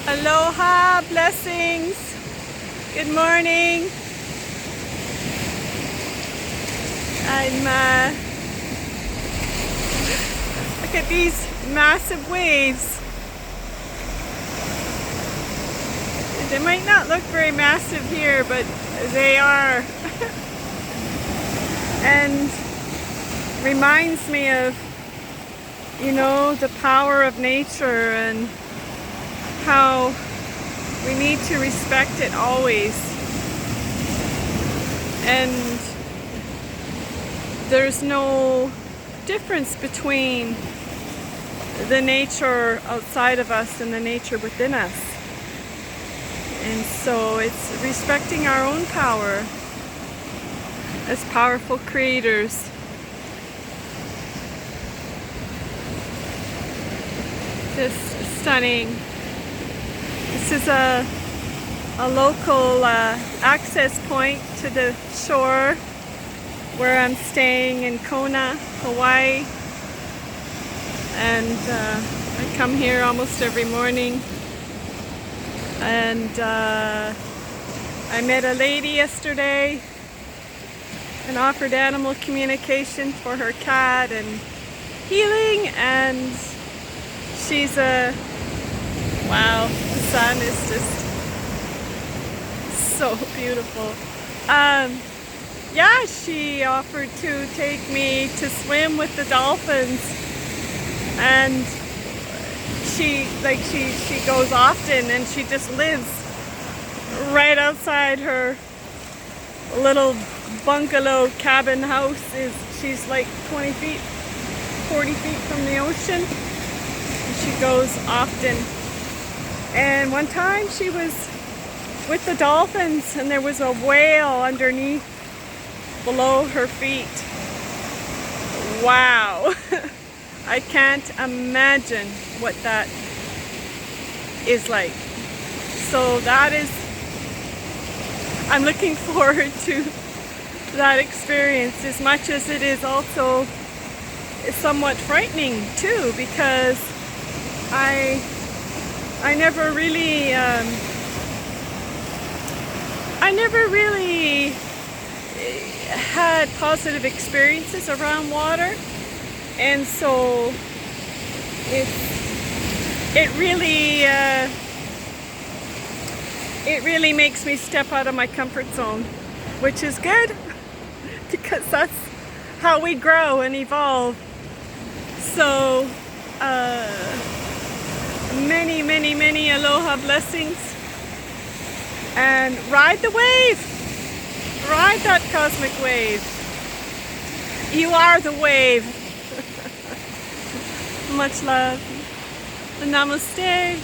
Aloha, blessings. Good morning. Look at these massive waves. They might not look very massive here, but they are. And reminds me of, the power of nature and how we need to respect it always. And there's no difference between the nature outside of us and the nature within us. And so it's respecting our own power as powerful creators. Just stunning. This is a local access point to the shore where I'm staying in Kona, Hawaii. And I come here almost every morning. And I met a lady yesterday and offered animal communication for her cat and healing, and she's wow, the sun is just so beautiful. Yeah, she offered to take me to swim with the dolphins, and she goes often, and she just lives right outside her little bungalow cabin house. She's like 20 feet, 40 feet from the ocean. And she goes often. And one time she was with the dolphins, and there was a whale underneath, below her feet. Wow. I can't imagine what that is like. So I'm looking forward to that experience, as much as it is also somewhat frightening too, because I never really had positive experiences around water, and so it really makes me step out of my comfort zone, which is good because that's how we grow and evolve. So many aloha blessings, and ride the wave, ride that cosmic wave. You are the wave. Much love. Namaste.